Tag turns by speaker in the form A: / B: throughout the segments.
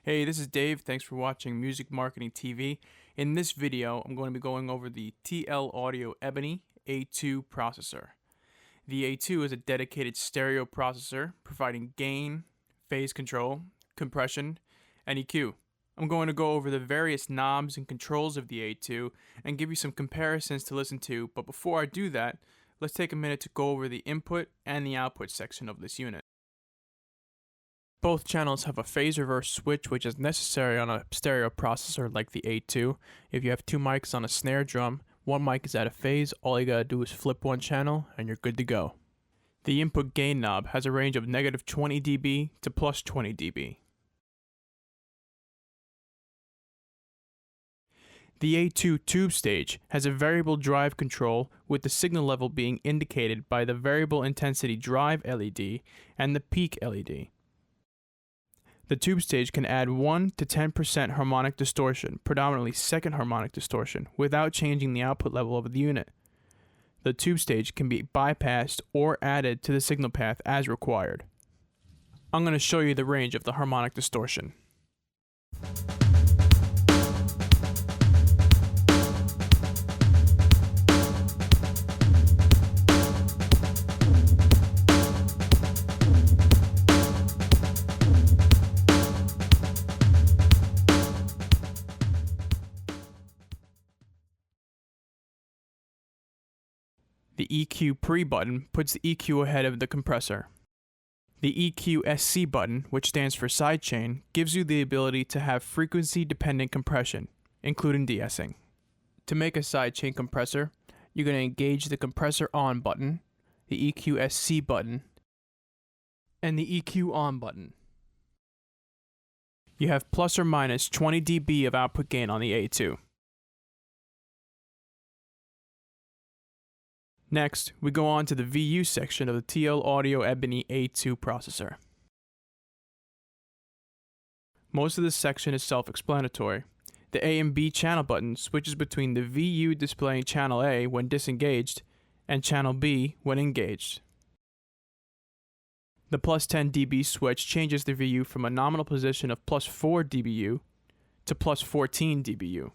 A: Hey, this is Dave. Thanks for watching Music Marketing TV. In this video, I'm going to be going over the TL Audio Ebony A2 processor. The A2 is a dedicated stereo processor providing gain, phase control, compression, and EQ. I'm going to go over the various knobs and controls of the A2 and give you some comparisons to listen to, but before I do that, let's take a minute to go over the input and the output section of this unit. Both channels have a phase reverse switch, which is necessary on a stereo processor like the A2. If you have two mics on a snare drum, one mic is out of phase, all you gotta do is flip one channel and you're good to go. The input gain knob has a range of -20 dB to +20 dB. The A2 tube stage has a variable drive control with the signal level being indicated by the variable intensity drive LED and the peak LED. The tube stage can add 1 to 10% harmonic distortion, predominantly second harmonic distortion, without changing the output level of the unit. The tube stage can be bypassed or added to the signal path as required. I'm going to show you the range of the harmonic distortion. The EQ pre button puts the EQ ahead of the compressor. The EQ SC button, which stands for sidechain, gives you the ability to have frequency-dependent compression, including de-essing. To make a sidechain compressor, you're going to engage the compressor on button, the EQ SC button, and the EQ on button. You have plus or minus 20 dB of output gain on the A2. Next, we go on to the VU section of the TL Audio Ebony A2 processor. Most of this section is self-explanatory. The A and B channel button switches between the VU displaying channel A when disengaged and channel B when engaged. The plus 10 dB switch changes the VU from a nominal position of plus 4 dBu to plus 14 dBu.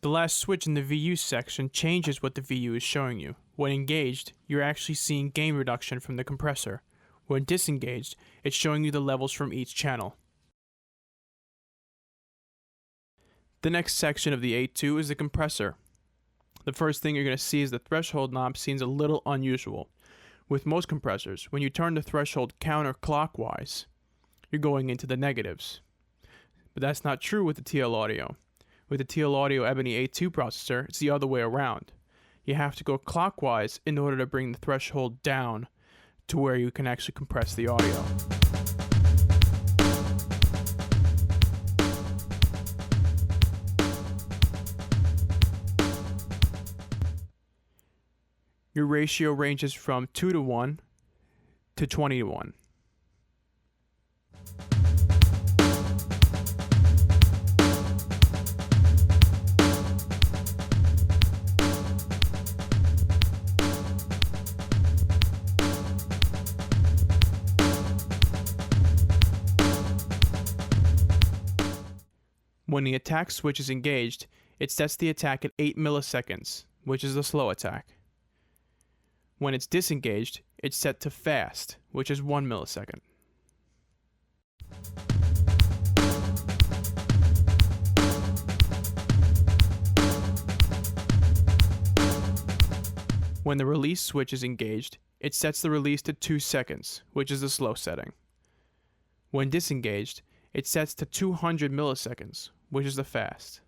A: The last switch in the VU section changes what the VU is showing you. When engaged, you're actually seeing gain reduction from the compressor. When disengaged, it's showing you the levels from each channel. The next section of the A2 is the compressor. The first thing you're going to see is the threshold knob seems a little unusual. With most compressors, when you turn the threshold counterclockwise, you're going into the negatives. But that's not true with the TL Audio. With the TL Audio Ebony A2 processor, it's the other way around. You have to go clockwise in order to bring the threshold down to where you can actually compress the audio. Your ratio ranges from 2:1 to 20:1. When the attack switch is engaged, it sets the attack at 8 milliseconds, which is the slow attack. When it's disengaged, it's set to fast, which is 1 millisecond. When the release switch is engaged, it sets the release to 2 seconds, which is the slow setting. When disengaged, it sets to 200 milliseconds, which is the fast.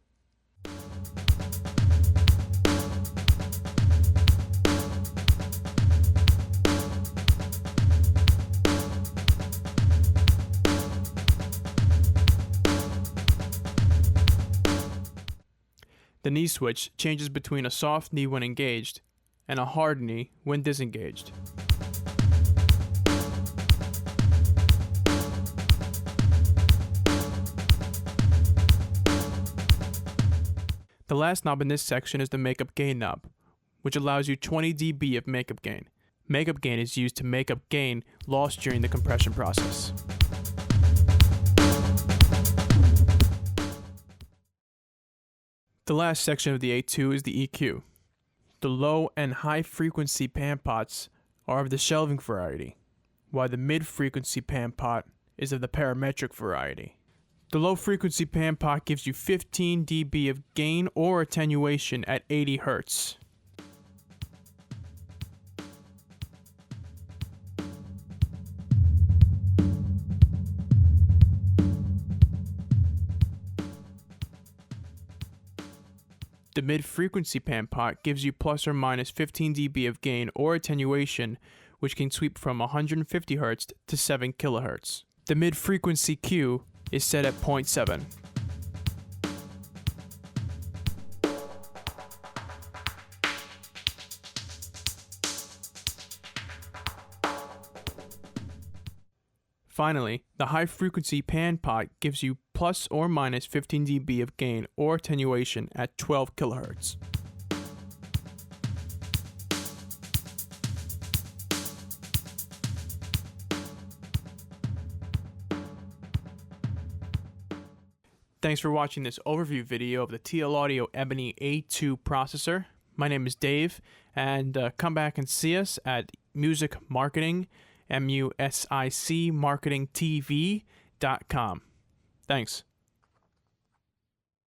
A: The knee switch changes between a soft knee when engaged and a hard knee when disengaged. The last knob in this section is the makeup gain knob, which allows you 20 dB of makeup gain. Makeup gain is used to make up gain lost during the compression process. The last section of the A2 is the EQ. The low and high frequency pan pots are of the shelving variety, while the mid-frequency pan pot is of the parametric variety. The low frequency pan pot gives you 15 dB of gain or attenuation at 80 Hz. The mid-frequency pan pot gives you plus or minus 15 dB of gain or attenuation, which can sweep from 150 Hz to 7 kHz. The mid-frequency Q is set at 0.7. Finally, the high-frequency pan pot gives you plus or minus 15 dB of gain or attenuation at 12 kHz. Thanks for watching this overview video of the TL Audio Ebony A2 processor. My name is Dave, and come back and see us at Music Marketing, MUSIC marketingtv.com. Thanks.